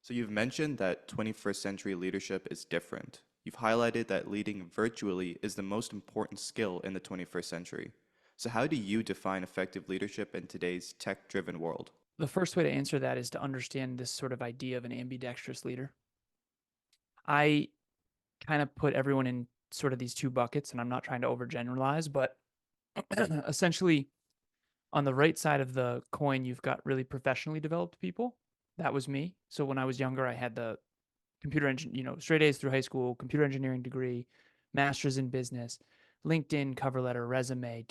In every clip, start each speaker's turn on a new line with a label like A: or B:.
A: So you've mentioned that 21st century leadership is different. You've highlighted that leading virtually is the most important skill in the 21st century. So how do you define effective leadership in today's tech-driven world?
B: The first way to answer that is to understand this sort of idea of an ambidextrous leader. I kind of put everyone in sort of these two buckets, and I'm not trying to overgeneralize, but essentially, on the right side of the coin, you've got really professionally developed people. That was me. So when I was younger, I had the computer engine, straight A's through high school, computer engineering degree, master's in business, LinkedIn cover letter, resume,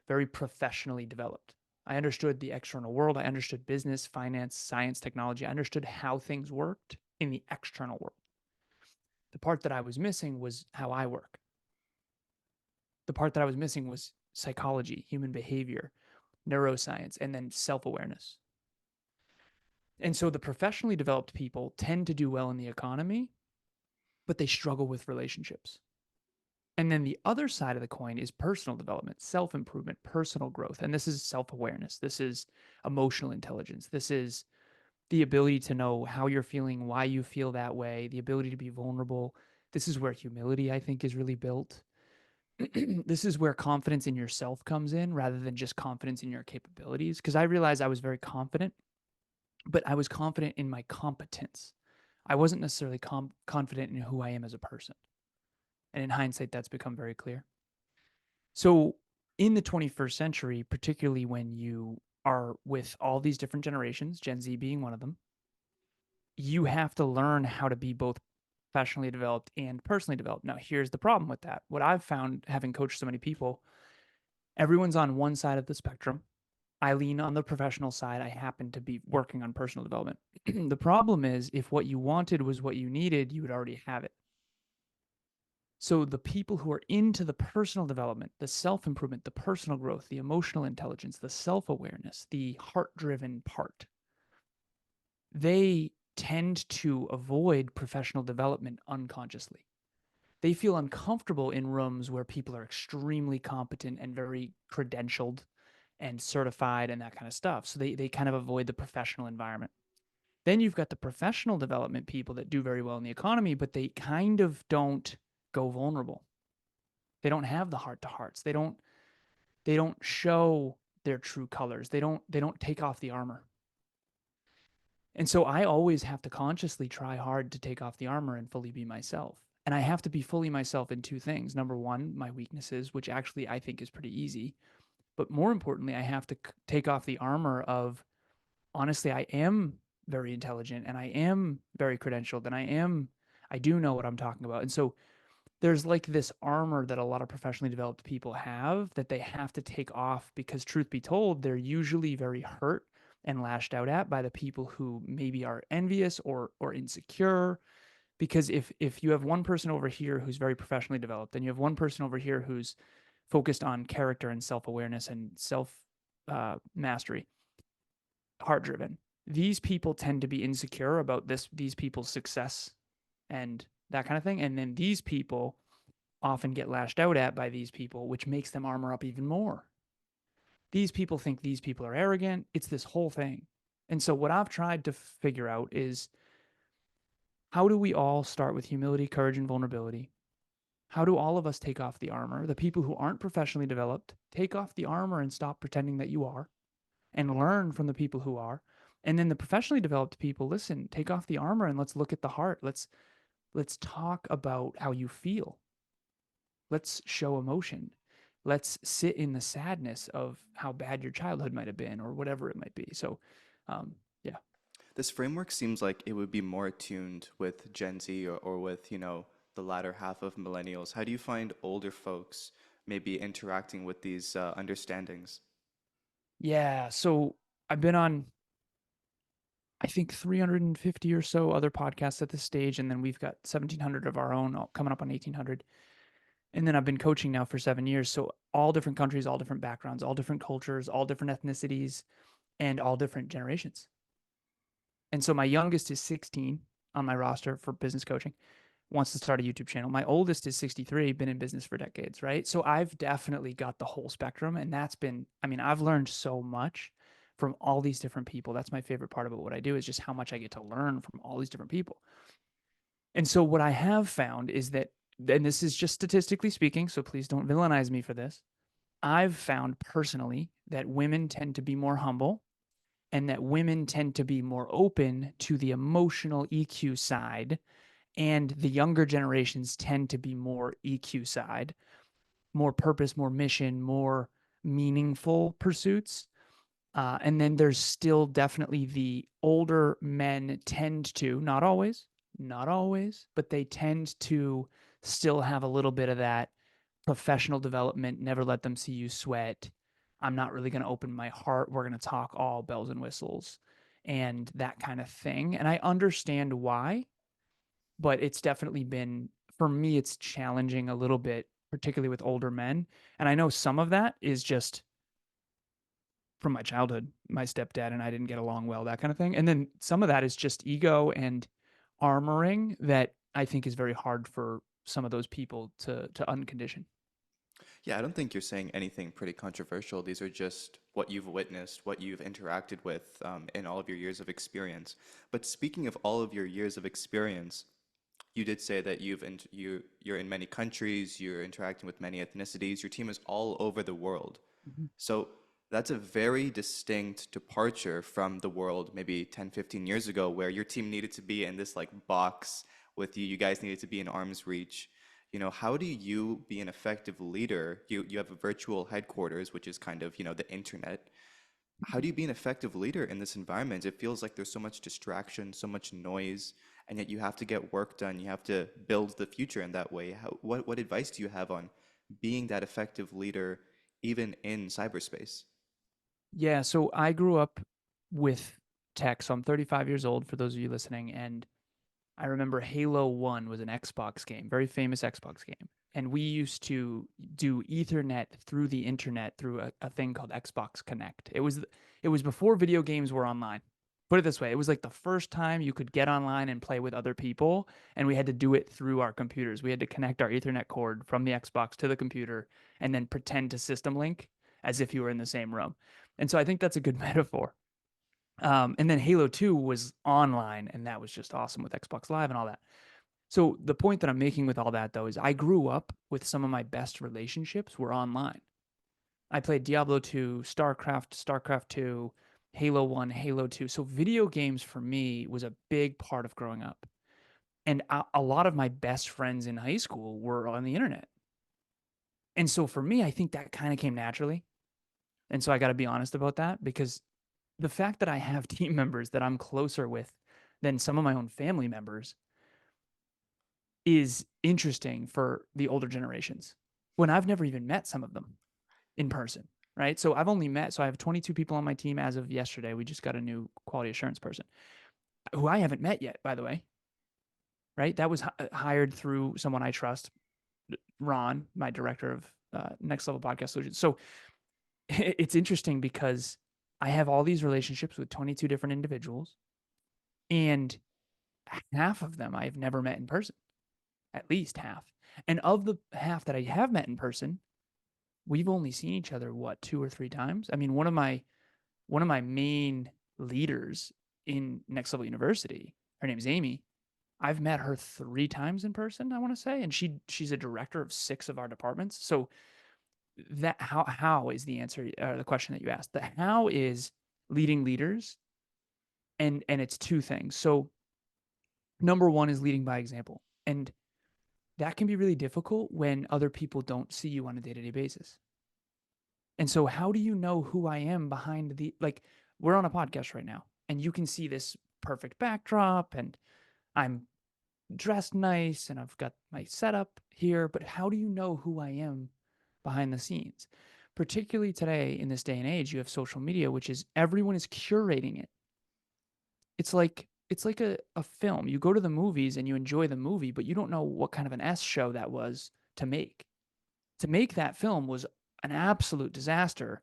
B: very professionally developed. I understood the external world. I understood business, finance, science, technology. I understood how things worked in the external world. The part that I was missing was how I work. The part that I was missing was psychology, human behavior, neuroscience, and then self awareness. And so the professionally developed people tend to do well in the economy, but they struggle with relationships. And then the other side of the coin is personal development, self improvement, personal growth. And this is self awareness. This is emotional intelligence. This is the ability to know how you're feeling, why you feel that way, the ability to be vulnerable. This is where humility, I think, is really built. This is where confidence in yourself comes in rather than just confidence in your capabilities. Because I realized I was very confident, but I was confident in my competence. I wasn't necessarily confident in who I am as a person. And in hindsight, that's become very clear. So, in the 21st century, particularly when you are with all these different generations, Gen Z being one of them, you have to learn how to be both professionally developed and personally developed. Now, here's the problem with that. What I've found having coached so many people, everyone's on one side of the spectrum. I lean on the professional side. I happen to be working on personal development. The problem is, if what you wanted was what you needed, you would already have it. So the people who are into the personal development, the self-improvement, the personal growth, the emotional intelligence, the self-awareness, the heart-driven part, they tend to avoid professional development unconsciously. They feel uncomfortable in rooms where people are extremely competent and very credentialed and certified and that kind of stuff. So they kind of avoid the professional environment. Then you've got the professional development people that do very well in the economy, but they kind of don't go vulnerable. They don't have the heart to hearts. They don't show their true colors. They don't take off the armor. And so I always have to consciously try hard to take off the armor and fully be myself. And I have to be fully myself in two things. Number one, my weaknesses, which actually I think is pretty easy. But more importantly, I have to take off the armor of honestly, I am very intelligent and I am very credentialed and I do know what I'm talking about. And so there's like this armor that a lot of professionally developed people have that they have to take off because truth be told, they're usually very hurt and lashed out at by the people who maybe are envious or insecure. Because if you have one person over here who's very professionally developed, and you have one person over here who's focused on character and self-awareness and self mastery, heart driven, these people tend to be insecure about these people's success and that kind of thing. And then these people often get lashed out at by these people, which makes them armor up even more. These people think these people are arrogant. It's this whole thing. And so, what I've tried to figure out is how do we all start with humility, courage, and vulnerability? How do all of us take off the armor? The people who aren't professionally developed, take off the armor and stop pretending that you are and learn from the people who are. And then the professionally developed people, listen, take off the armor and let's look at the heart. Let's talk about how you feel. Let's show emotion. Let's sit in the sadness of how bad your childhood might have been or whatever it might be. So, yeah.
A: This framework seems like it would be more attuned with Gen Z or with, the latter half of millennials. How do you find older folks maybe interacting with these understandings?
B: Yeah. So I've been on, I think, 350 or so other podcasts at this stage. And then we've got 1,700 of our own coming up on 1,800. And then I've been coaching now for 7 years. So all different countries, all different backgrounds, all different cultures, all different ethnicities, and all different generations. And so my youngest is 16 on my roster for business coaching, wants to start a YouTube channel. My oldest is 63, been in business for decades, right? So I've definitely got the whole spectrum. And that's been, I mean, I've learned so much from all these different people. That's my favorite part about what I do, is just how much I get to learn from all these different people. And so what I have found is that, and this is just statistically speaking, so please don't villainize me for this. I've found personally that women tend to be more humble, and that women tend to be more open to the emotional EQ side, and the younger generations tend to be more EQ side, more purpose, more mission, more meaningful pursuits. And then there's still definitely the older men tend to, not always, not always, but they tend to still have a little bit of that professional development. Never let them see you sweat. I'm not really going to open my heart. We're going to talk all bells and whistles and that kind of thing. And I understand why, but it's definitely been, for me, it's challenging a little bit, particularly with older men. And I know some of that is just from my childhood. My stepdad and I didn't get along well, that kind of thing. And then some of that is just ego and armoring that I think is very hard for some of those people to uncondition.
A: Yeah, I don't think you're saying anything pretty controversial. These are just what you've witnessed, what you've interacted with in all of your years of experience. But speaking of all of your years of experience, you did say that you're in many countries, you're interacting with many ethnicities, your team is all over the world.
B: Mhm.
A: So that's a very distinct departure from the world maybe 10, 15 years ago where your team needed to be in this like box with you. You guys needed to be in arm's reach. How do you be an effective leader? You have a virtual headquarters, which is kind of, the internet. How do you be an effective leader in this environment? It feels like there's so much distraction, so much noise, and yet you have to get work done. You have to build the future in that way. What advice do you have on being that effective leader even in cyberspace?
B: Yeah, so I grew up with tech. So I'm 35 years old for those of you listening, and I remember Halo 1 was an Xbox game, very famous Xbox game. And we used to do Ethernet through the internet through a thing called Xbox Connect. It was before video games were online. Put it this way, it was like the first time you could get online and play with other people, and we had to do it through our computers. We had to connect our Ethernet cord from the Xbox to the computer and then pretend to system link as if you were in the same room. And so I think that's a good metaphor. And then Halo 2 was online, and that was just awesome with Xbox Live and all that. So the point that I'm making with all that, though, is I grew up with some of my best relationships were online. I played Diablo 2, StarCraft, StarCraft 2, Halo 1, Halo 2. So video games for me was a big part of growing up. And a lot of my best friends in high school were on the internet. And so for me, I think that kind of came naturally. And so I got to be honest about that, because the fact that I have team members that I'm closer with than some of my own family members is interesting for the older generations when I've never even met some of them in person, right? So I have 22 people on my team as of yesterday. We just got a new quality assurance person who I haven't met yet, by the way, right? That was hired through someone I trust, Ron, my director of Next Level Podcast Solutions. So it's interesting because I have all these relationships with 22 different individuals, and half of them I've never met in person, at least half. And of the half that I have met in person, we've only seen each other what, 2 or 3 times. I mean, one of my main leaders in Next Level University, her name is Amy. I've met her 3 times in person, I want to say, and she's a director of 6 of our departments. So that how is the answer, the question that you asked. The how is leading leaders, and it's 2 things. So number one is leading by example, and that can be really difficult when other people don't see you on a day-to-day basis. And so how do you know who I am behind the, like, we're on a podcast right now and you can see this perfect backdrop and I'm dressed nice and I've got my setup here, but how do you know who I am behind the scenes? Particularly today in this day and age, you have social media, which is everyone is curating it. It's like a film. You go to the movies and you enjoy the movie, but you don't know what kind of an S show that was to make. To make that film was an absolute disaster.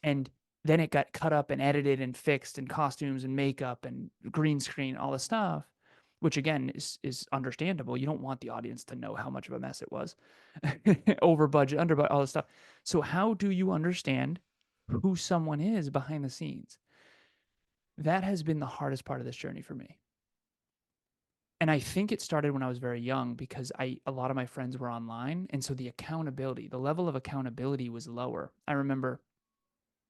B: And then it got cut up and edited and fixed, and costumes and makeup and green screen, all this stuff, which again is understandable. You don't want the audience to know how much of a mess it was. Over budget, under budget, all this stuff. So how do you understand who someone is behind the scenes. That has been the hardest part of this journey for me. And I think it started when I was very young because a lot of my friends were online, and so the accountability, the level of accountability was lower. I remember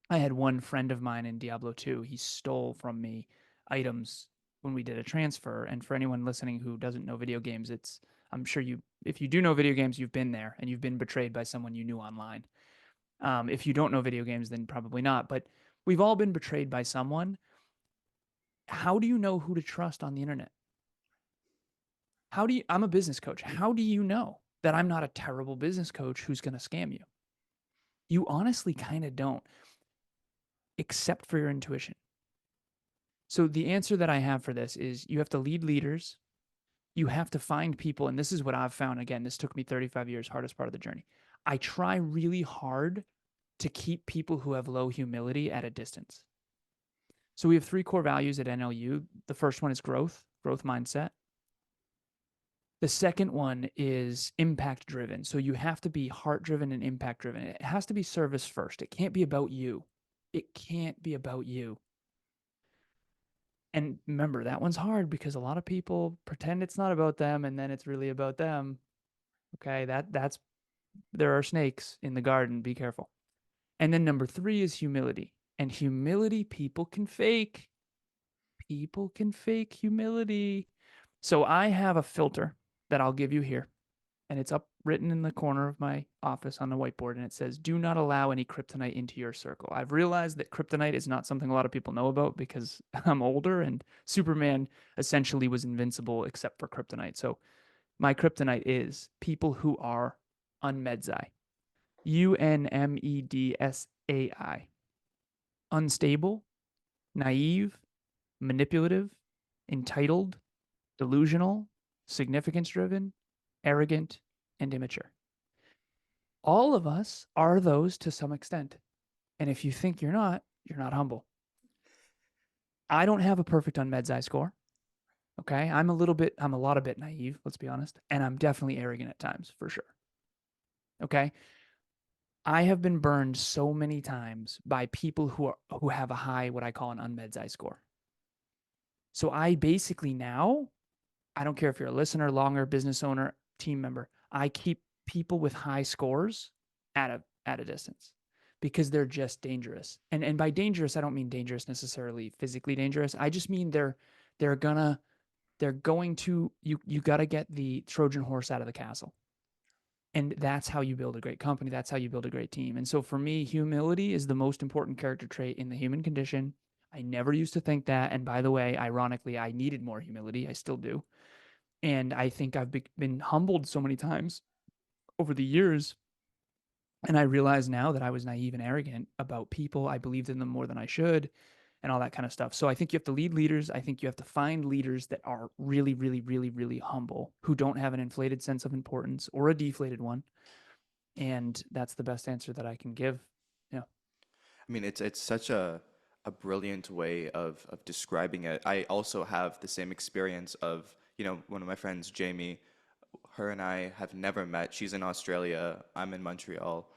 B: I had one friend of mine in Diablo 2. He stole from me items when we did a transfer. And for anyone listening who doesn't know video games, it's I'm sure you if you do know video games, you've been there and you've been betrayed by someone you knew online. If you don't know video games, then probably not. But we've all been betrayed by someone. How do you know who to trust on the internet? I'm a business coach. How do you know that I'm not a terrible business coach who's going to scam you? You honestly kind of don't, except for your intuition. So the answer that I have for this is you have to lead leaders. You have to find people. And this is what I've found. Again, this took me 35 years, hardest part of the journey. I try really hard to keep people who have low humility at a distance. So we have 3 core values at NLU. The first one is growth mindset. The second one is impact driven. So you have to be heart driven and impact driven. It has to be service first. It can't be about you. It can't be about you. And remember, that one's hard because a lot of people pretend it's not about them and then it's really about them. Okay, that's there are snakes in the garden, be careful. And then number 3 is humility. And humility people can fake. People can fake humility. So I have a filter that I'll give you here, and it's up written in the corner of my office on the whiteboard, and it says, do not allow any kryptonite into your circle. I've realized that kryptonite is not something a lot of people know about because I'm older and Superman essentially was invincible except for kryptonite. So my kryptonite is people who are unmedzai. UNMEDSAI. Unstable, naive, manipulative, entitled, delusional, significance driven, arrogant, and immature. All of us are those to some extent. And if you think you're not humble. I don't have a perfect on Med's eye score. Okay. I'm a lot of bit naive, let's be honest. And I'm definitely arrogant at times, for sure. Okay. I have been burned so many times by people who have a high, what I call an unmed's eye score. So I basically now, I don't care if you're a listener, longer, business owner, team member, I keep people with high scores at a distance because they're just dangerous. And by dangerous, I don't mean dangerous necessarily physically dangerous. I just mean they're going to you got to get the Trojan horse out of the castle. And that's how you build a great company. That's how you build a great team. And so for me, humility is the most important character trait in the human condition. I never used to think that. And by the way, ironically, I needed more humility. I still do. And I think I've been humbled so many times over the years. And I realize now that I was naive and arrogant about people. I believed in them more than I should and all that kind of stuff. So I think you have to lead leaders. I think you have to find leaders that are really, really, really, really humble, who don't have an inflated sense of importance or a deflated one. And that's the best answer that I can give. Yeah.
A: I mean, it's such a brilliant way of describing it. I also have the same experience of, one of my friends, Jamie, her and I have never met. She's in Australia, I'm in Montreal,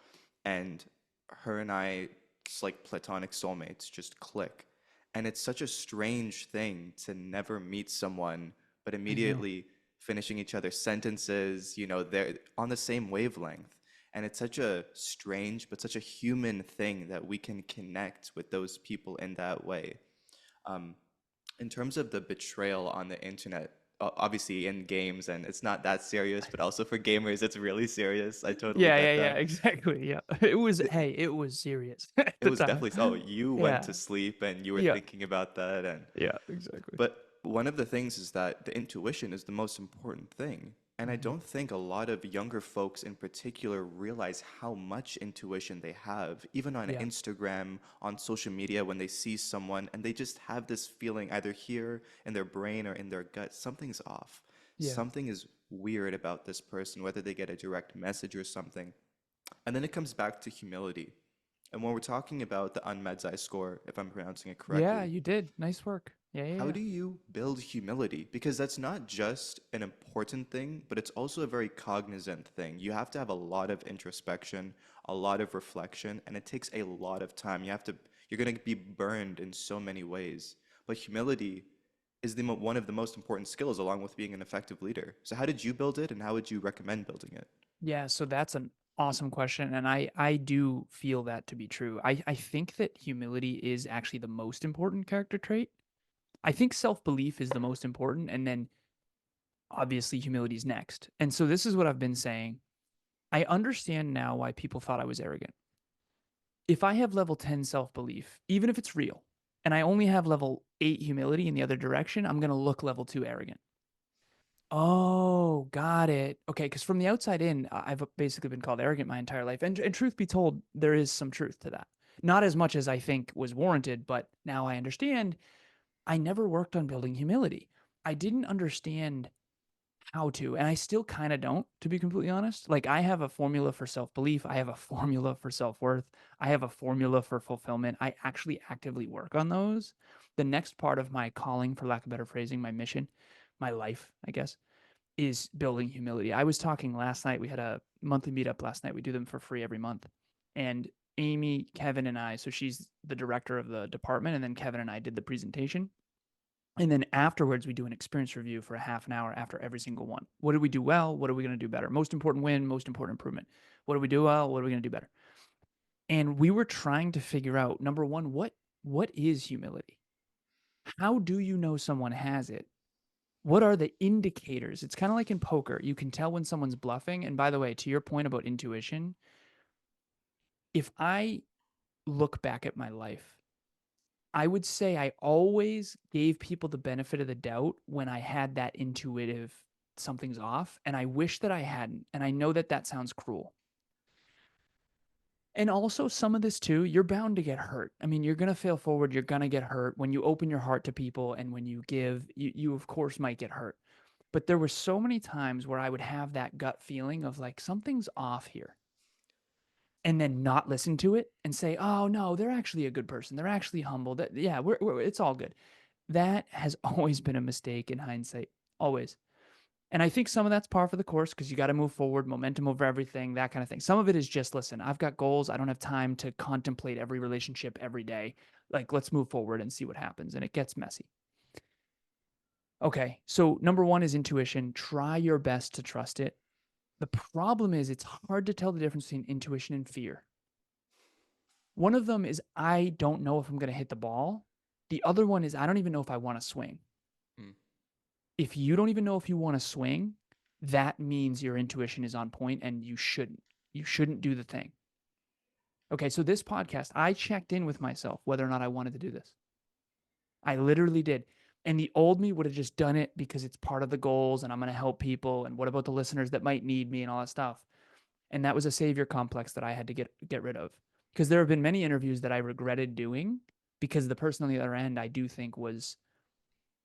A: and her and I, it's like platonic soulmates, just click. And it's such a strange thing to never meet someone, but
B: I know.
A: immediately finishing each other's sentences, they're on the same wavelength. And it's such a strange, but such a human thing that we can connect with those people in that way. Um, in terms of the betrayal on the internet, obviously in games, and it's not that serious, but also for gamers, it's really serious. I totally
B: Yeah, yeah,
A: get
B: yeah,
A: that.
B: exactly. Yeah. It was serious at
A: It
B: the
A: was
B: time.
A: definitely, oh, you went to
B: Yeah.
A: sleep and you were
B: Yeah.
A: thinking about that, and
B: Yeah, exactly.
A: but one of the things is that the intuition is the most important thing. And I
B: Mm-hmm.
A: don't think a lot of younger folks in particular realize how much intuition they have, even on
B: Yeah.
A: Instagram, on social media, when they see someone and they just have this feeling either here in their brain or in their gut, something's off.
B: Yeah.
A: Something is weird about this person, whether they get a direct message or something. And then it comes back to humility. And when we're talking about the unmedzai score, if I'm pronouncing it
B: Yeah,
A: correctly,
B: you did. Nice work. Yeah, yeah,
A: How
B: yeah.
A: do you build humility? Because that's not just an important thing, but it's also a very cognizant thing. You have to have a lot of introspection, a lot of reflection, and it takes a lot of time. You're going to be burned in so many ways. But humility is one of the most important skills along with being an effective leader. So how did you build it and how would you recommend building it?
B: Yeah, so that's an awesome question, and I do feel that to be true. I think that humility is actually the most important character trait. I think self-belief is the most important, and then obviously humility is next. And so this is what I've been saying. I understand now why people thought I was arrogant. If I have level 10 self-belief, even if it's real, and I only have level 8 humility in the other direction, I'm going to look level 2 arrogant. Oh, got it. Okay, because from the outside in, I've basically been called arrogant my entire life. And truth be told, there is some truth to that. Not as much as I think was warranted, but now I understand I never worked on building humility. I didn't understand how to, and I still kind of don't, to be completely honest. Like, I have a formula for self belief, I have a formula for self worth, I have a formula for fulfillment. I actually actively work on those. The next part of my calling, for lack of better phrasing, my mission, my life, I guess, is building humility. I was talking last night. We had a monthly meetup last night. We do them for free every month. And Amy, Kevin, and I, so she's the director of the department, and then Kevin and I did the presentation. And then afterwards, we do an experience review for a half an hour after every single one. What did we do well? What are we going to do better? Most important win, most important improvement. What do we do well? What are we going to do better? And we were trying to figure out, number one, what is humility? How do you know someone has it? What are the indicators? It's kind of like in poker. You can tell when someone's bluffing. And by the way, to your point about intuition, if I look back at my life, I would say I always gave people the benefit of the doubt when I had that intuitive something's off. And I wish that I hadn't. And I know that that sounds cruel. And also, some of this too, you're bound to get hurt. I mean, you're going to fail forward. You're going to get hurt when you open your heart to people and when you give, you of course might get hurt. But there were so many times where I would have that gut feeling of like something's off here and then not listen to it and say, "Oh no, they're actually a good person. They're actually humble. That yeah, it's all good." That has always been a mistake in hindsight, always. And I think some of that's par for the course because you got to move forward, momentum over everything, that kind of thing. Some of it is just listen, I've got goals. I don't have time to contemplate every relationship every day. Like, let's move forward and see what happens. And it gets messy. Okay. So, number one is intuition. Try your best to trust it. The problem is it's hard to tell the difference between intuition and fear. One of them is I don't know if I'm going to hit the ball. The other one is I don't even know if I want to swing.
A: Hmm.
B: If you don't even know if you want to swing, that means your intuition is on point and you shouldn't. You shouldn't do the thing. Okay, so this podcast, I checked in with myself whether or not I wanted to do this. I literally did. And the old me would have just done it because it's part of the goals and I'm going to help people. And what about the listeners that might need me and all that stuff? And that was a savior complex that I had to get rid of. Because there have been many interviews that I regretted doing because the person on the other end I do think was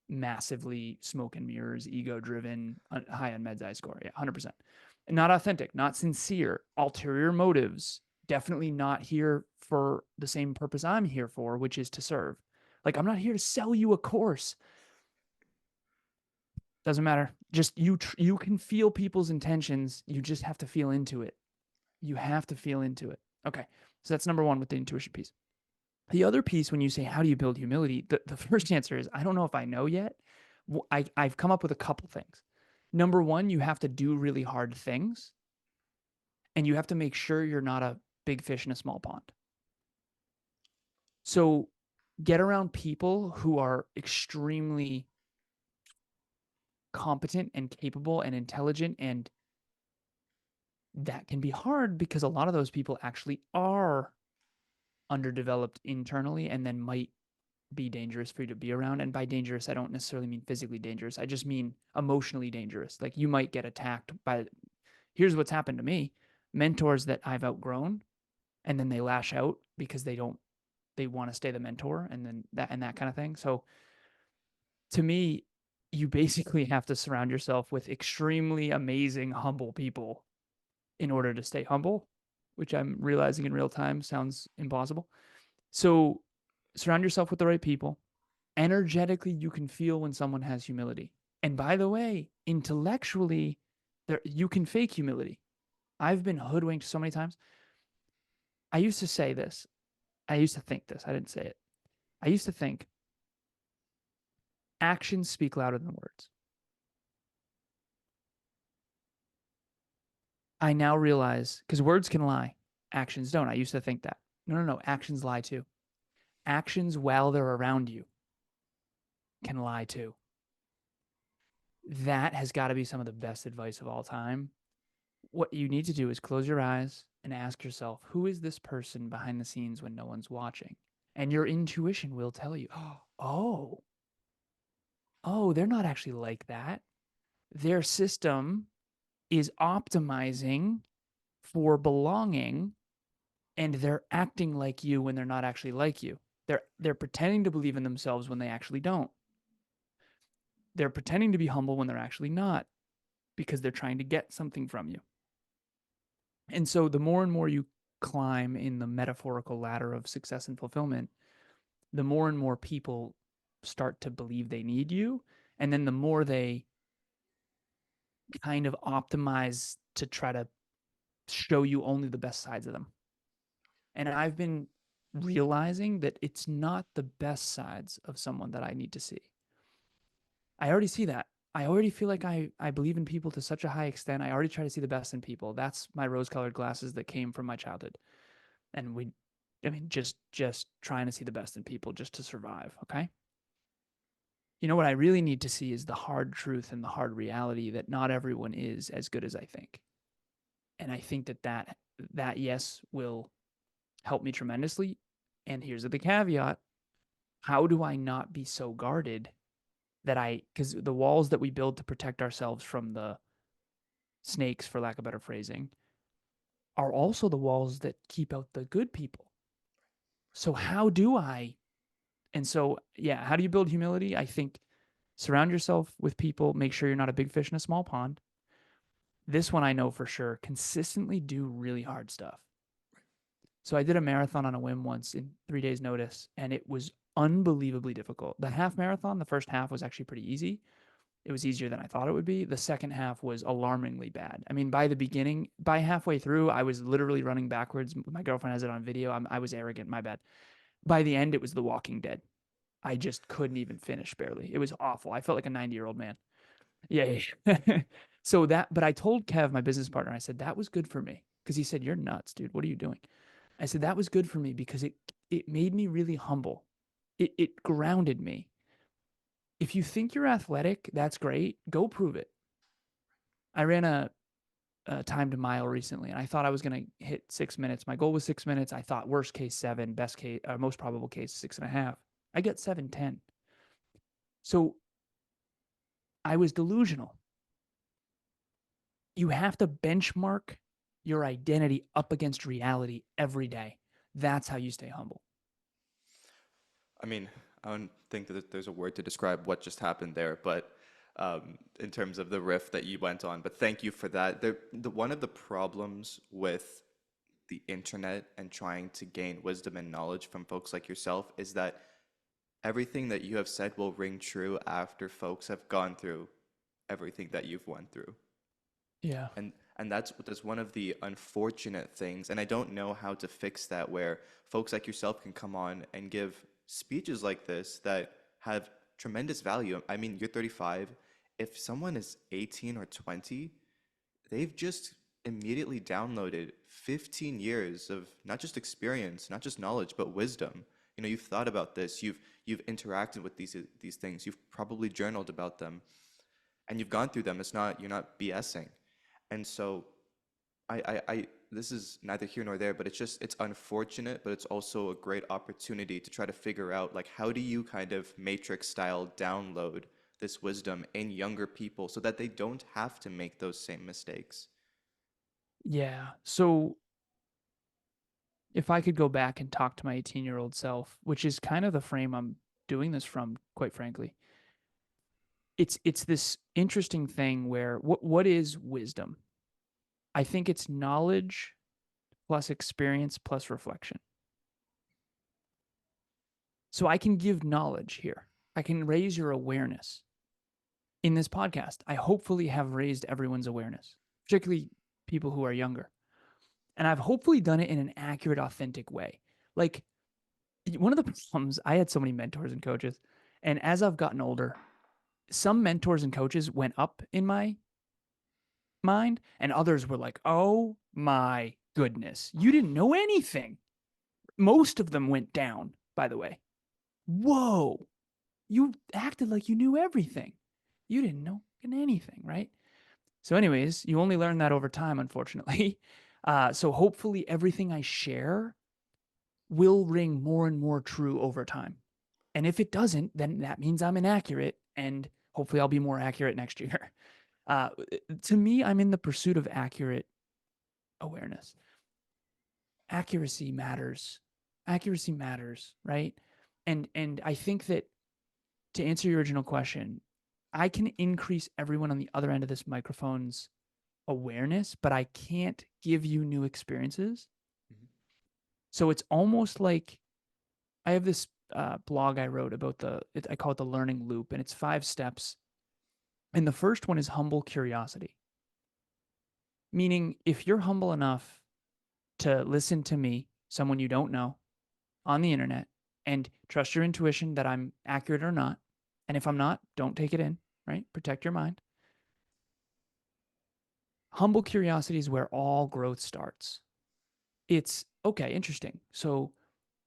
B: massively smoke and mirrors, ego driven, high on meds I score. Yeah, 100%. Not authentic, not sincere, ulterior motives. Definitely not here for the same purpose I'm here for, which is to serve. Like, I'm not here to sell you a course. Doesn't matter. Just you can feel people's intentions. You just have to feel into it. You have to feel into it. Okay. So that's number one with the intuition piece. The other piece, when you say, how do you build humility? The first answer is, I don't know if I know yet. I've come up with a couple things. Number one, you have to do really hard things and you have to make sure you're not a big fish in a small pond. So get around people who are extremely competent and capable and intelligent. And that can be hard because a lot of those people actually are underdeveloped internally and then might be dangerous for you to be around. And by dangerous, I don't necessarily mean physically dangerous. I just mean emotionally dangerous. Like, you might get attacked by, here's what's happened to me, mentors that I've outgrown, and then they lash out because they want to stay the mentor and then that kind of thing. So to me, you basically have to surround yourself with extremely amazing, humble people in order to stay humble, which I'm realizing in real time sounds impossible. So surround yourself with the right people. Energetically, you can feel when someone has humility. And by the way, intellectually, you can fake humility. I've been hoodwinked so many times. I used to say this. I used to think this. I didn't say it. I used to think actions speak louder than words. I now realize because words can lie, actions don't. I used to think that. No, no, no. Actions lie too. Actions while they're around you can lie too. That has got to be some of the best advice of all time. What you need to do is close your eyes and ask yourself, who is this person behind the scenes when no one's watching? And your intuition will tell you, oh, oh, they're not actually like that. Their system is optimizing for belonging and they're acting like you when they're not actually like you. They're pretending to believe in themselves when they actually don't. They're pretending to be humble when they're actually not because they're trying to get something from you. And so the more and more you climb in the metaphorical ladder of success and fulfillment, the more and more people start to believe they need you. And then the more they kind of optimize to try to show you only the best sides of them. And I've been realizing that it's not the best sides of someone that I need to see. I already see that. I already feel like I believe in people to such a high extent. I already try to see the best in people. That's my rose-colored glasses that came from my childhood. And just trying to see the best in people just to survive, okay? You know what I really need to see is the hard truth and the hard reality that not everyone is as good as I think. And I think that yes will help me tremendously. And here's the caveat. How do I not be so guarded that because the walls that we build to protect ourselves from the snakes, for lack of better phrasing, are also the walls that keep out the good people. So how do I? And so, yeah, how do you build humility? I think surround yourself with people, make sure you're not a big fish in a small pond. This one I know for sure, consistently do really hard stuff. So I did a marathon on a whim once in 3 days' notice, and it was unbelievably difficult. The half marathon, the first half was actually pretty easy. It was easier than I thought it would be. The second half was alarmingly bad. I mean, by the beginning, by halfway through, I was literally running backwards. My girlfriend has it on video. I was arrogant. My bad. By the end, it was The Walking Dead. I just couldn't even finish barely. It was awful. I felt like a 90-year-old man. Yeah. Yeah. So but I told Kev, my business partner, I said, that was good for me. Because he said, you're nuts, dude. What are you doing? I said, that was good for me because it made me really humble. It grounded me. If you think you're athletic, that's great. Go prove it. I ran a timed mile recently, and I thought I was going to hit 6 minutes. My goal was 6 minutes. I thought worst case 7, best case, most probable case 6.5. I got 7:10. So I was delusional. You have to benchmark your identity up against reality every day. That's how you stay humble.
A: I mean, I don't think that there's a word to describe what just happened there, but in terms of the riff that you went on. But thank you for that. One of the problems with the internet and trying to gain wisdom and knowledge from folks like yourself is that everything that you have said will ring true after folks have gone through everything that you've went through.
B: Yeah.
A: And that's one of the unfortunate things, and I don't know how to fix that, where folks like yourself can come on and give speeches like this that have tremendous value. I mean, you're 35. If someone is 18 or 20, they've just immediately downloaded 15 years of not just experience, not just knowledge, but wisdom. You know, you've thought about this, you've interacted with these things, you've probably journaled about them, and you've gone through them. You're not BSing. And so this is neither here nor there, but it's unfortunate, but it's also a great opportunity to try to figure out, like, how do you kind of matrix style download this wisdom in younger people so that they don't have to make those same mistakes.
B: Yeah. So if I could go back and talk to my 18-year-old self, which is kind of the frame I'm doing this from, quite frankly, it's this interesting thing where what is wisdom? I think it's knowledge plus experience plus reflection. So I can give knowledge here. I can raise your awareness. In this podcast, I hopefully have raised everyone's awareness, particularly people who are younger. And I've hopefully done it in an accurate, authentic way. Like, one of the problems, I had so many mentors and coaches. And as I've gotten older, some mentors and coaches went up in my mind, and others were like, oh my goodness, you didn't know anything. Most of them went down, by the way. Whoa, you acted like you knew everything. You didn't know anything, right? So, anyways, you only learn that over time, unfortunately. So, hopefully, everything I share will ring more and more true over time. And if it doesn't, then that means I'm inaccurate, and hopefully, I'll be more accurate next year. Uh, to me, I'm in the pursuit of accurate awareness. Accuracy matters. Accuracy matters, right? And I think that, to answer your original question, I can increase everyone on the other end of this microphone's awareness, but I can't give you new experiences.
A: Mhm.
B: So it's almost like I have this blog I wrote about I call it the learning loop, and it's 5 steps. And the first one is humble curiosity, meaning if you're humble enough to listen to me, someone you don't know, on the internet, and trust your intuition that I'm accurate or not. And if I'm not, don't take it in, right? Protect your mind. Humble curiosity is where all growth starts. It's okay, interesting. So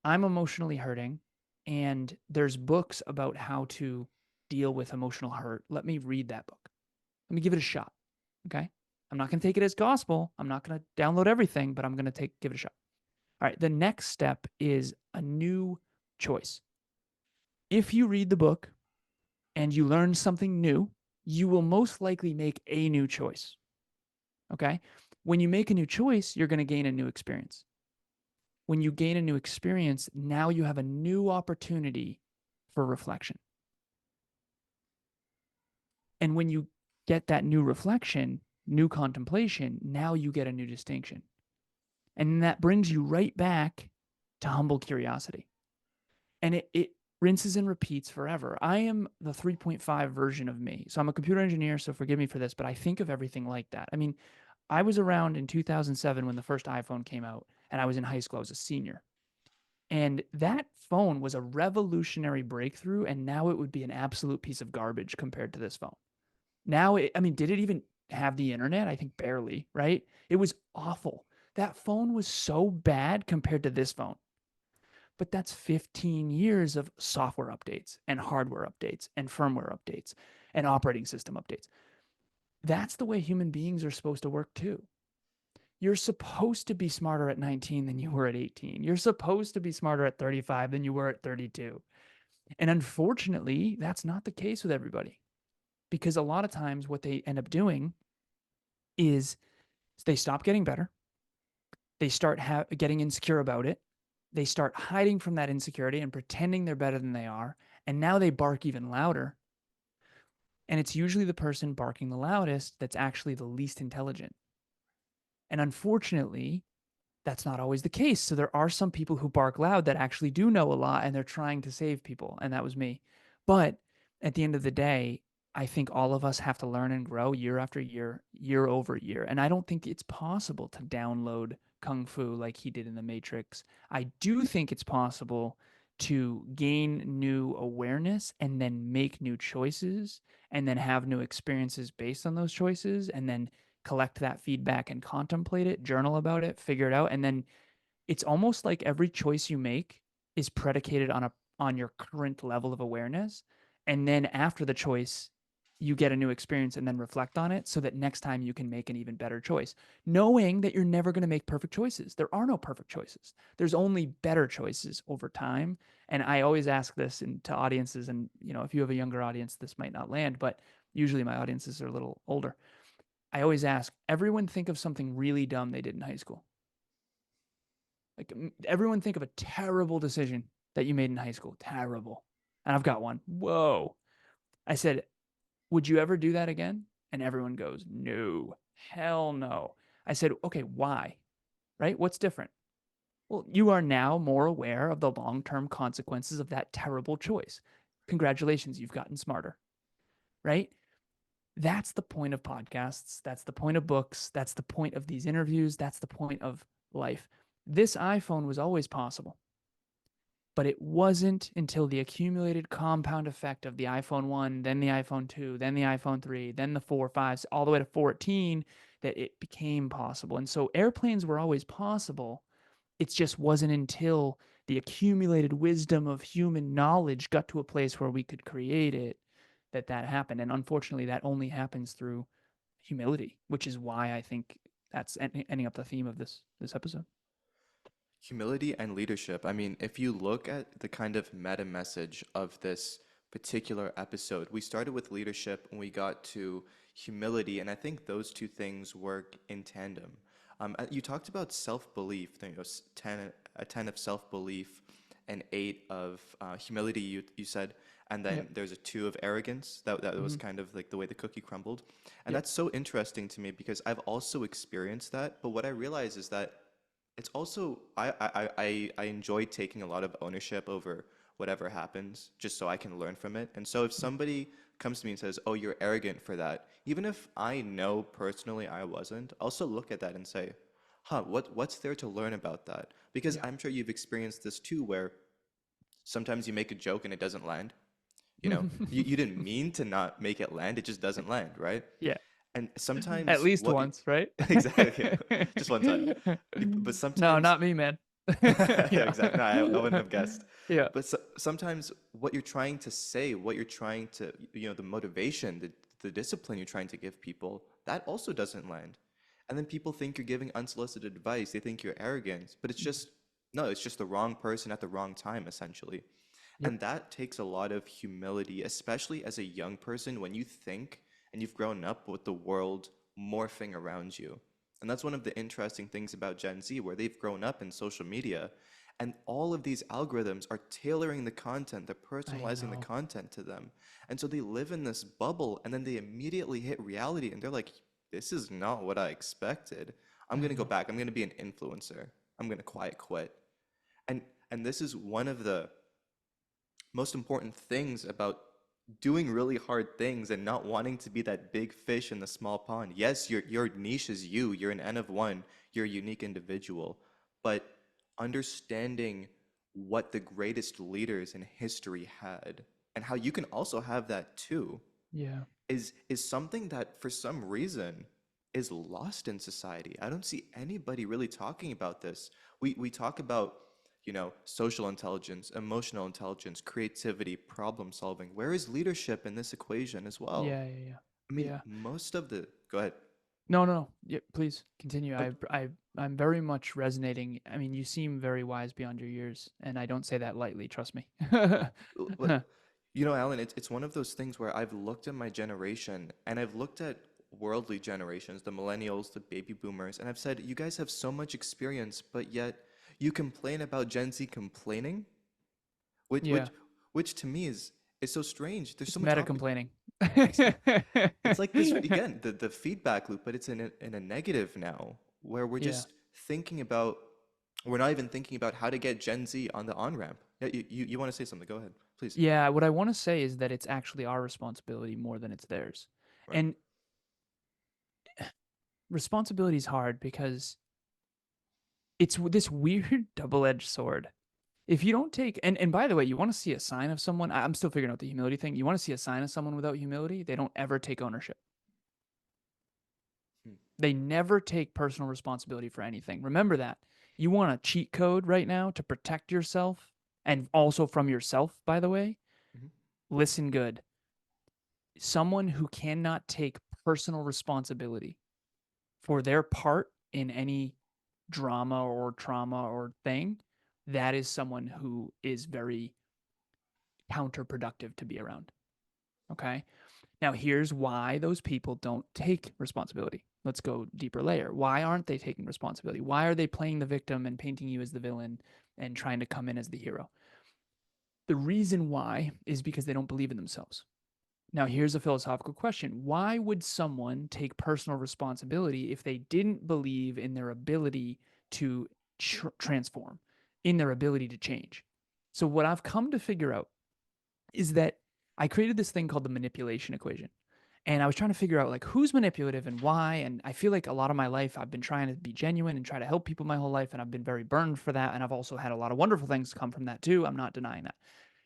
B: I'm emotionally hurting, and there's books about how to deal with emotional hurt. Let me read that book. Let me give it a shot. Okay. I'm not going to take it as gospel. I'm not going to download everything, but I'm going to give it a shot. All right. The next step is a new choice. If you read the book and you learn something new, you will most likely make a new choice. Okay. When you make a new choice, you're going to gain a new experience. When you gain a new experience, now you have a new opportunity for reflection. And when you get that new reflection, new contemplation, now you get a new distinction. And that brings you right back to humble curiosity. And it rinses and repeats forever. I am the 3.5 version of me. So I'm a computer engineer, so forgive me for this, but I think of everything like that. I mean, I was around in 2007 when the first iPhone came out, and I was in high school. I was a senior. And that phone was a revolutionary breakthrough, and now it would be an absolute piece of garbage compared to this phone. Now, I mean, did it even have the internet? I think barely, right? It was awful. That phone was so bad compared to this phone. But that's 15 years of software updates and hardware updates and firmware updates and operating system updates. That's the way human beings are supposed to work too. You're supposed to be smarter at 19 than you were at 18. You're supposed to be smarter at 35 than you were at 32. And unfortunately, that's not the case with everybody, because a lot of times what they end up doing is they stop getting better. They start getting insecure about it. They start hiding from that insecurity and pretending they're better than they are. And now they bark even louder. And it's usually the person barking the loudest that's actually the least intelligent. And unfortunately, that's not always the case. So there are some people who bark loud that actually do know a lot, and they're trying to save people. And that was me. But at the end of the day, I think all of us have to learn and grow year after year, year over year. And I don't think it's possible to download Kung Fu like he did in The Matrix. I do think it's possible to gain new awareness and then make new choices and then have new experiences based on those choices and then collect that feedback and contemplate it, journal about it, figure it out. And then it's almost like every choice you make is predicated on your current level of awareness. And then after the choice, you get a new experience and then reflect on it so that next time you can make an even better choice, knowing that you're never going to make perfect choices. There are no perfect choices. There's only better choices over time. And I always ask this to audiences, and if you have a younger audience, this might not land, but usually my audiences are a little older. I always ask everyone, think of something really dumb they did in high school. Like, everyone think of a terrible decision that you made in high school. Terrible. And I've got one. Whoa. I said, would you ever do that again? And everyone goes, no, hell no. I said, okay, why? Right? What's different? Well, you are now more aware of the long term consequences of that terrible choice. Congratulations, you've gotten smarter, right? That's the point of podcasts. That's the point of books. That's the point of these interviews. That's the point of life. This iPhone was always possible, but it wasn't until the accumulated compound effect of the iPhone 1, then the iPhone 2, then the iPhone 3, then the 4, 5, all the way to 14 that it became possible. And so airplanes were always possible. It just wasn't until the accumulated wisdom of human knowledge got to a place where we could create it that that happened. And unfortunately, that only happens through humility, which is why I think that's ending up the theme of this episode.
A: Humility and leadership. I mean, if you look at the kind of meta message of this particular episode, we started with leadership and we got to humility, and I think those two things work in tandem. You talked about self-belief, 10 of self-belief and 8 of humility, you said, and then
B: Yep.
A: there's a 2 of arrogance. That was
B: Mm-hmm.
A: kind of like the way the cookie crumbled. And
B: Yep.
A: that's so interesting to me because I've also experienced that, but what I realize is that it's also I enjoy taking a lot of ownership over whatever happens just so I can learn from it. And so if
B: Yep.
A: somebody comes to me and says, "Oh, you're arrogant for that," even if I know personally I wasn't, I'll also look at that and say, "Huh, what's there to learn about that?" Because
B: Yeah.
A: I'm sure you've experienced this too, where sometimes you make a joke and it doesn't land. You know, you didn't mean to not make it land, it just doesn't land, right?
B: Yeah.
A: And
B: At
A: sometimes
B: least
A: what
B: once, right?
A: exactly, just one time. But
B: No,
A: sometimes
B: not me, man. Yeah.
A: exactly. No, I wouldn't have guessed.
B: Yeah.
A: But sometimes what you're trying to say, what you're trying to, the motivation, the discipline you're trying to give people, that also doesn't land. And then people think you're giving unsolicited advice. They think you're arrogant, but it's just, no, it's just the wrong person at the wrong time, essentially.
B: Yep.
A: And that takes a lot of humility, especially as a young person when you think and you've grown up with the world morphing around you. And that's one of the interesting things about Gen Z, where they've grown up in social media, and all of these algorithms are tailoring the content, they're
B: I
A: personalizing the
B: know.
A: content to them. And so they live in this bubble, and then they immediately hit reality, and they're like, this is not what I expected. I'm
B: I
A: going to go
B: know.
A: back. I'm going to be an influencer. I'm going to quiet quit. And and this is one of the most important things about doing really hard things and not wanting to be that big fish in the small pond. Yes, your niche is you. You're an N of one. You're a unique individual. But understanding what the greatest leaders in history had and how you can also have that too
B: Yeah.
A: is something that for some reason is lost in society. I don't see anybody really talking about this. We talk about, social intelligence, emotional intelligence, creativity, problem solving. Where is leadership in this equation as well?
B: Yeah. Yeah. Yeah.
A: I mean,
B: Yeah.
A: most of the go ahead.
B: No, no, no. Yeah, please continue.
A: Uh,
B: I'm very much resonating. I mean, you seem very wise beyond your years, and I don't say that lightly, trust me.
A: But Alan, it's one of those things where I've looked at my generation and I've looked at worldly generations, the millennials, the baby boomers, and I've said, you guys have so much experience, but yet you complain about Gen Z complaining, which
B: Yeah.
A: which which to me is so strange. There's so
B: It's
A: much
B: meta complaining.
A: exa- it's like this again, the feedback loop, but it's in a negative now, where we're
B: Yeah.
A: just thinking about we're not even thinking about how to get Gen Z on the on-ramp. Yeah, you want to say something? Go ahead, please.
B: Yeah, what I want to say is that it's actually our responsibility more than it's theirs.
A: Right.
B: And responsibility is hard because it's this weird double-edged sword. If you don't take and by the way, you want to see a sign of someone, I'm still figuring out the humility thing. You want to see a sign of someone without humility, they don't ever take ownership.
A: Hmm.
B: They never take personal responsibility for anything. Remember that. You want a cheat code right now to protect yourself and also from yourself, by the way?
A: Mhm.
B: Listen good. Someone who cannot take personal responsibility for their part in any drama or trauma or thing, that is someone who is very counterproductive to be around. Okay. Now, here's why those people don't take responsibility. Let's go deeper layer. Why aren't they taking responsibility? Why are they playing the victim and painting you as the villain and trying to come in as the hero? The reason why is because they don't believe in themselves. Now, here's a philosophical question. Why would someone take personal responsibility if they didn't believe in their ability to transform, in their ability to change? So, what I've come to figure out is that I created this thing called the manipulation equation. And I was trying to figure out like who's manipulative and why. And I feel like a lot of my life I've been trying to be genuine and try to help people my whole life. And I've been very burned for that. And I've also had a lot of wonderful things come from that too. I'm not denying that.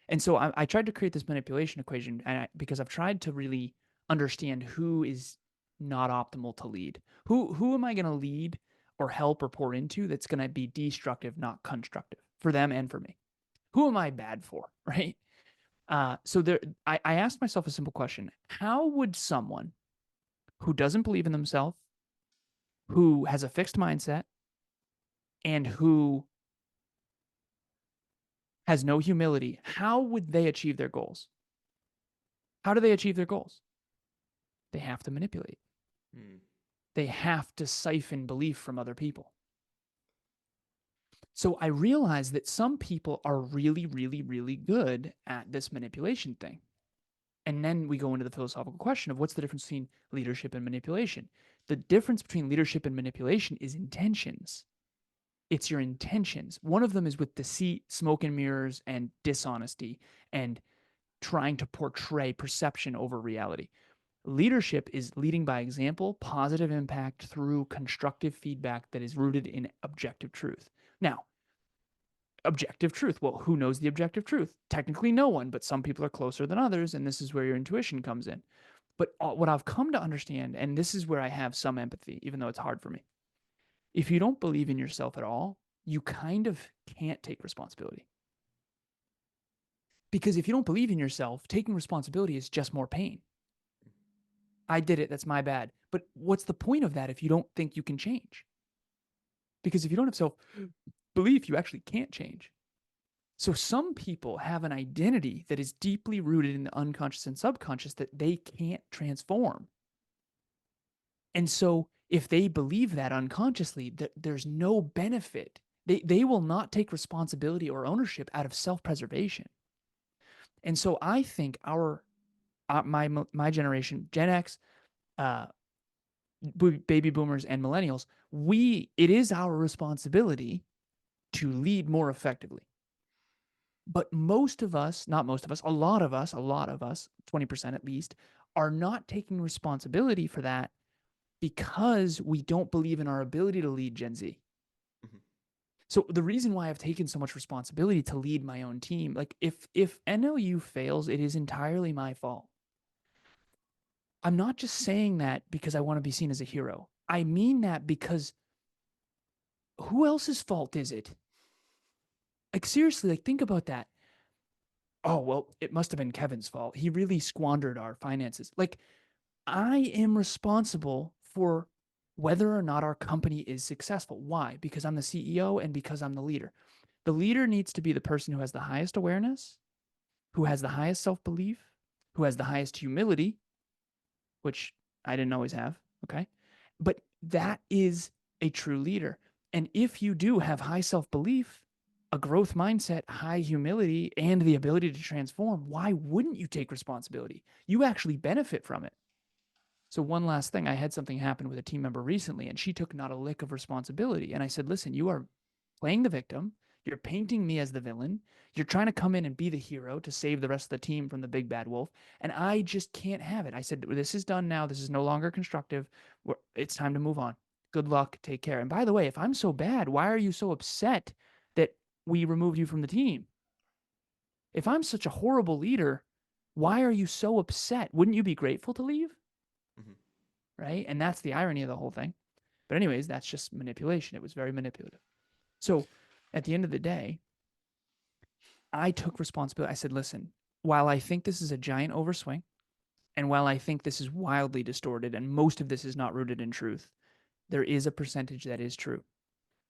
B: And so I tried to create this manipulation equation because I've tried to really understand who is not optimal to lead. Who am I going to lead or help or pour into that's going to be destructive, not constructive for them and for me? Who am I bad for, right? So there, I asked myself a simple question: how would someone who doesn't believe in themselves, who has a fixed mindset, and who has no humility, how would they achieve their goals? How do they achieve their goals? They have to manipulate.
A: Hmm.
B: They have to siphon belief from other people. So I realized that some people are really, really, really good at this manipulation thing. And then we go into the philosophical question of what's the difference between leadership and manipulation? The difference between leadership and manipulation is intentions. It's your intentions. One of them is with deceit, smoke and mirrors, and dishonesty, and trying to portray perception over reality. Leadership is leading by example, positive impact through constructive feedback that is rooted in objective truth. Now, objective truth. Well, who knows the objective truth? Technically, no one, but some people are closer than others, and this is where your intuition comes in. But what I've come to understand, and this is where I have some empathy, even though it's hard for me, if you don't believe in yourself at all, you kind of can't take responsibility. Because if you don't believe in yourself, taking responsibility is just more pain. I did it, that's my bad. But what's the point of that if you don't think you can change? Because if you don't have self belief, you actually can't change. So some people have an identity that is deeply rooted in the unconscious and subconscious that they can't transform. And so if they believe that unconsciously, that there's no benefit. They will not take responsibility or ownership out of self-preservation. And so I think my generation, Gen X, uh, baby boomers, and millennials, it is our responsibility to lead more effectively. But most of us, not most of us, a lot of us, 20% at least, are not taking responsibility for that because we don't believe in our ability to lead Gen Z.
A: Mhm.
B: So the reason why I've taken so much responsibility to lead my own team, like if NLU fails, it is entirely my fault. I'm not just saying that because I want to be seen as a hero. I mean that because who else's fault is it? Like seriously, like think about that. Oh, well, it must have been Kevin's fault. He really squandered our finances. Like I am responsible for whether or not our company is successful. Why? Because I'm the CEO and because I'm the leader. The leader needs to be the person who has the highest awareness, who has the highest self belief, who has the highest humility, which I didn't always have. Okay. But that is a true leader. And if you do have high self belief, a growth mindset, high humility, and the ability to transform, why wouldn't you take responsibility? You actually benefit from it. So, one last thing, I had something happen with a team member recently, and she took not a lick of responsibility. And I said, listen, you are playing the victim. You're painting me as the villain. You're trying to come in and be the hero to save the rest of the team from the big bad wolf. And I just can't have it. I said, this is done now. This is no longer constructive. It's time to move on. Good luck. Take care. And by the way, if I'm so bad, why are you so upset that we removed you from the team? If I'm such a horrible leader, why are you so upset? Wouldn't you be grateful to leave?
A: Mhm.
B: Right? And that's the irony of the whole thing. But, anyways, that's just manipulation. It was very manipulative. So, at the end of the day, I took responsibility. I said, listen, while I think this is a giant overswing, and while I think this is wildly distorted, and most of this is not rooted in truth, there is a percentage that is true.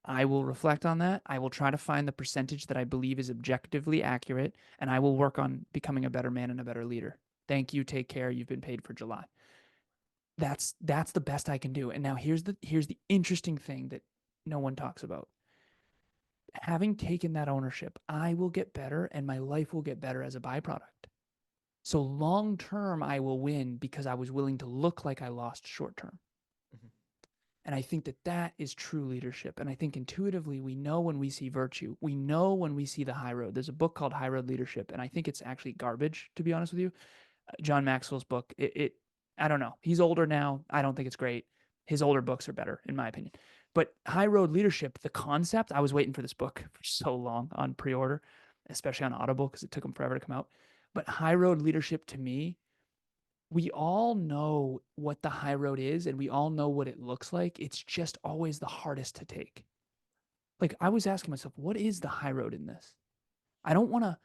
B: I will reflect on that. I will try to find the percentage that I believe is objectively accurate, and I will work on becoming a better man and a better leader. Thank you. Take care. You've been paid for July. That's the best I can do. And now here's the interesting thing that no one talks about. Having taken that ownership, I will get better and my life will get better as a byproduct. So long term I will win because I was willing to look like I lost short term.
A: Mhm.
B: And I think that that is true leadership. And I think intuitively we know when we see virtue. We know when we see the high road. There's a book called High Road Leadership, and I think it's actually garbage, to be honest with you. John Maxwell's book. I don't know. He's older now. I don't think it's great. His older books are better, in my opinion. But High Road Leadership, the concept, I was waiting for this book for so long on pre-order, especially on Audible because it took them forever to come out. But High Road Leadership to me, we all know what the high road is and we all know what it looks like. It's just always the hardest to take. Like I was asking myself, what is the high road in this? I don't want to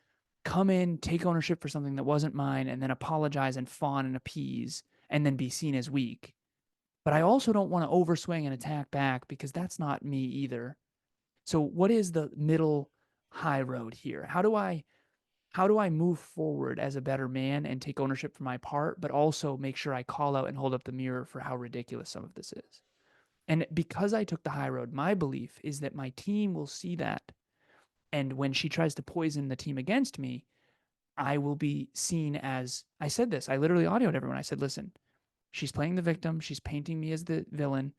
B: come in, take ownership for something that wasn't mine, and then apologize and fawn and appease and then be seen as weak. But I also don't want to overswing and attack back because that's not me either. So what is the middle high road here? How do I move forward as a better man and take ownership for my part, but also make sure I call out and hold up the mirror for how ridiculous some of this is? And because I took the high road, my belief is that my team will see that. And when she tries to poison the team against me, I will be seen as I said this. I literally audioed everyone. I said, listen, she's playing the victim. She's painting me as the villain.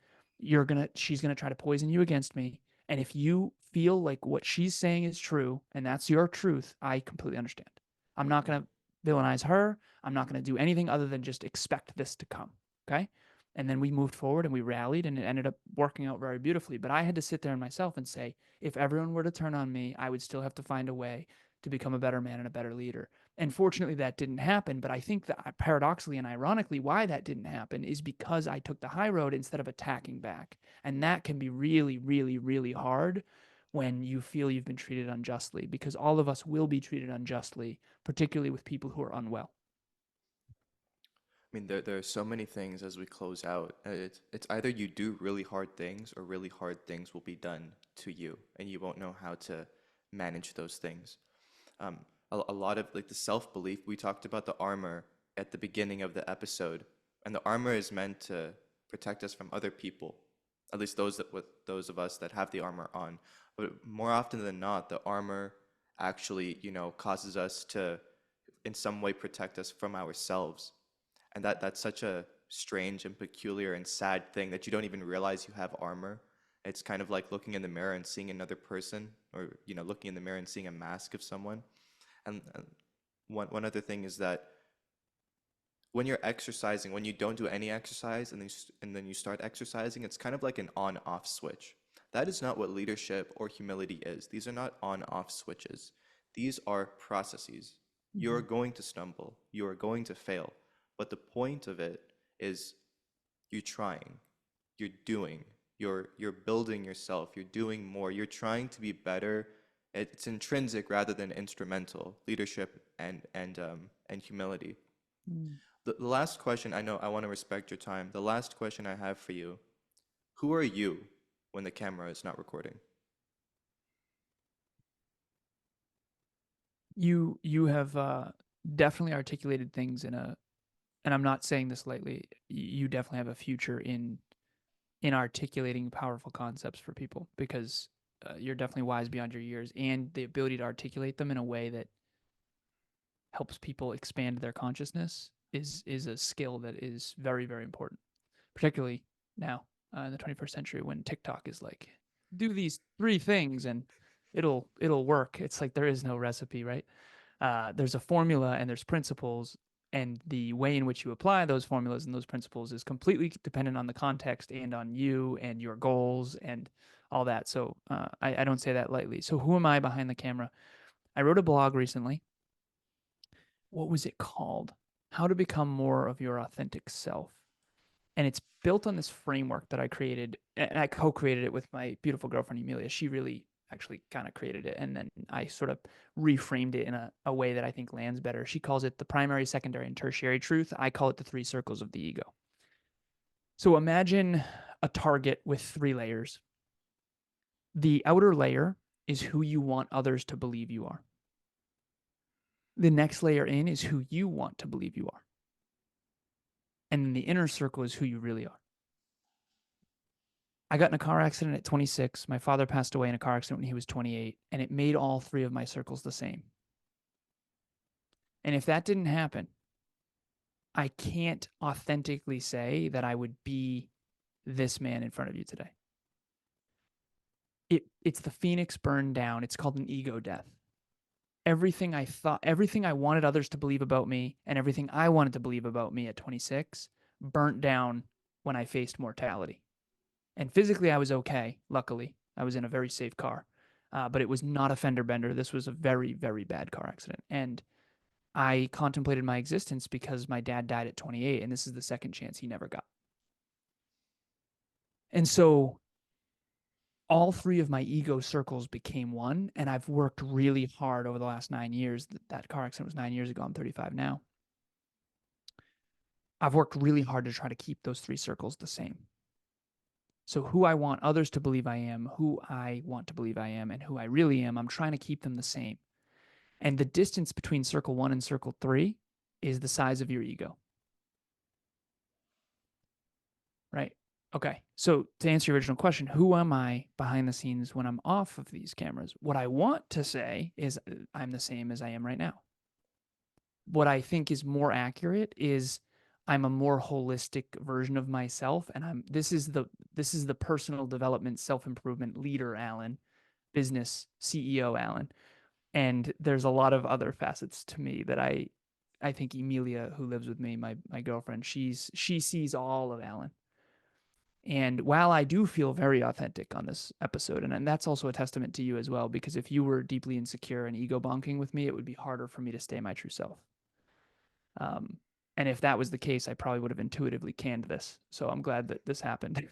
B: She's gonna try to poison you against me. And if you feel like what she's saying is true and that's your truth, I completely understand. I'm not gonna villainize her. I'm not gonna do anything other than just expect this to come. Okay. And then we moved forward and we rallied and it ended up working out very beautifully. But I had to sit there in myself and say, if everyone were to turn on me, I would still have to find a way to become a better man and a better leader. And fortunately, that didn't happen. But I think that paradoxically and ironically, why that didn't happen is because I took the high road instead of attacking back. And that can be really, really, really hard when you feel you've been treated unjustly, because all of us will be treated unjustly, particularly with people who are unwell.
A: I mean, there are so many things as we close out. It's either you do really hard things or really hard things will be done to you, and you won't know how to manage those things. Um, a lot of like the self-belief, we talked about the armor at the beginning of the episode, and the armor is meant to protect us from other people, at least those of us that have the armor on. But more often than not, the armor actually, causes us to in some way protect us from ourselves. And that's such a strange and peculiar and sad thing that you don't even realize you have armor. It's kind of like looking in the mirror and seeing another person, or looking in the mirror and seeing a mask of someone. And one other thing is that when you're exercising, when you don't do any exercise and then you start exercising, it's kind of like an on-off switch. That is not what leadership or humility is. These are not on-off switches. These are processes. You are
B: Mm-hmm.
A: going to stumble. You are going to fail. But the point of it is you're trying, you're doing, you're building yourself, you're doing more, you're trying to be better. It's intrinsic rather than instrumental, leadership and humility.
B: Mm.
A: The last question, I know I want to respect your time. The last question I have for you, who are you when the camera is not recording?
B: You have definitely articulated things and I'm not saying this lightly. You definitely have a future in articulating powerful concepts for people because you're definitely wise beyond your years and the ability to articulate them in a way that helps people expand their consciousness is a skill that is very very important, particularly now in the 21st century when TikTok is like do these three things and it'll work. It's like there is no recipe, right? There's a formula and there's principles, and the way in which you apply those formulas and those principles is completely dependent on the context and on you and your goals and all that. So I don't say that lightly. So who am I behind the camera? I wrote a blog recently. What was it called? How to become more of your authentic self. And it's built on this framework that I created, and I co-created it with my beautiful girlfriend Emilia. She really actually kind of created it, and then I sort of reframed it in a way that I think lands better. She calls it the primary, secondary, and tertiary truth. I call it the three circles of the ego. So imagine a target with three layers. The outer layer is who you want others to believe you are. The next layer in is who you want to believe you are. And then the inner circle is who you really are. I got in a car accident at 26. My father passed away in a car accident when he was 28, and it made all three of my circles the same. And if that didn't happen, I can't authentically say that I would be this man in front of you today. It's the phoenix burned down. It's called an ego death. Everything I thought, everything I wanted others to believe about me, and everything I wanted to believe about me at 26 burnt down when I faced mortality. And physically, I was okay. Luckily, I was in a very safe car, but it was not a fender bender. This was a very, very bad car accident. And I contemplated my existence because my dad died at 28, and this is the second chance he never got. And so all three of my ego circles became one, and I've worked really hard over the last 9 years. That car accident was 9 years ago. I'm 35 now. I've worked really hard to try to keep those three circles the same. So who I want others to believe I am, who I want to believe I am, and who I really am, I'm trying to keep them the same. And the distance between circle 1 and circle 3 is the size of your ego. Right? Okay. So to answer your original question, who am I behind the scenes when I'm off of these cameras? What I want to say is I'm the same as I am right now. What I think is more accurate is I'm a more holistic version of myself, and this is the personal development, self-improvement leader, Alan, business CEO, Alan. And there's a lot of other facets to me that I think Emilia, who lives with me, my girlfriend, she sees all of Alan. And while I do feel very authentic on this episode, and that's also a testament to you as well, because if you were deeply insecure and ego bonking with me, it would be harder for me to stay my true self. Um, and if that was the case, I probably would have intuitively canned this. So I'm glad that this happened.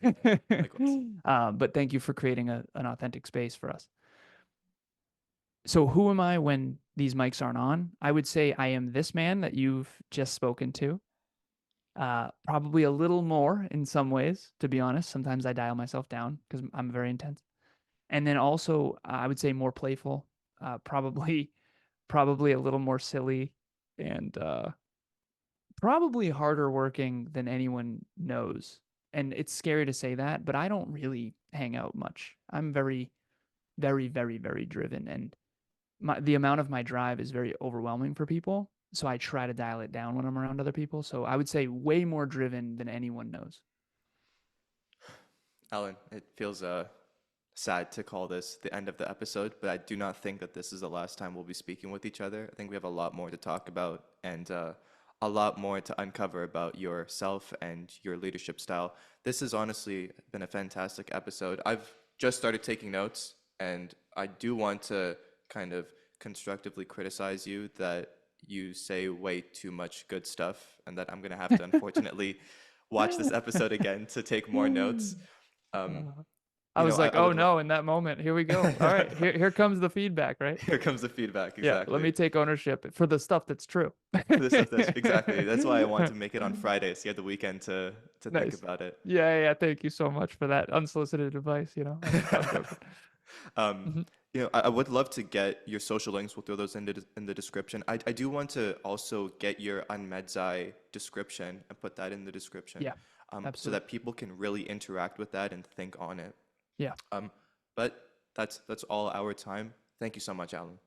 A: Likewise.
B: But thank you for creating an authentic space for us. So who am I when these mics aren't on? I would say I am this man that you've just spoken to. Probably a little more in some ways, to be honest. Sometimes I dial myself down because I'm very intense. And then also, I would say more playful, probably, probably a little more silly, and probably harder working than anyone knows. And it's scary to say that, but I don't really hang out much. I'm very, very, very, very driven, and the amount of my drive is very overwhelming for people. So I try to dial it down when I'm around other people. So I would say way more driven than anyone knows.
A: Alan, it feels sad to call this the end of the episode, but I do not think that this is the last time we'll be speaking with each other. I think we have a lot more to talk about and a lot more to uncover about yourself and your leadership style. This has honestly been a fantastic episode. I've just started taking notes, and I do want to kind of constructively criticize you that you say way too much good stuff, and that I'm going to have to unfortunately watch this episode again to take more notes. Um,
B: I was like,
A: I
B: oh
A: would.
B: no, in that moment, here we go. All right, here comes the feedback, right?
A: Here comes the feedback,
B: Yeah, let
A: exactly.
B: me take ownership for the stuff that's true.
A: For the stuff that's exactly. That's why I want to make it on Friday, so you have the weekend to think
B: Nice.
A: about it.
B: Yeah. Thank you so much for that unsolicited advice. I'm joking.
A: um,
B: Mhm.
A: I would love to get your social links. We'll throw those in the description. I do want to also get your Unmedzai description and put that in the description,
B: Yeah,
A: so
B: absolutely.
A: that people can really interact with that and think on it.
B: Yeah.
A: Um, but that's all our time. Thank you so much, Alan.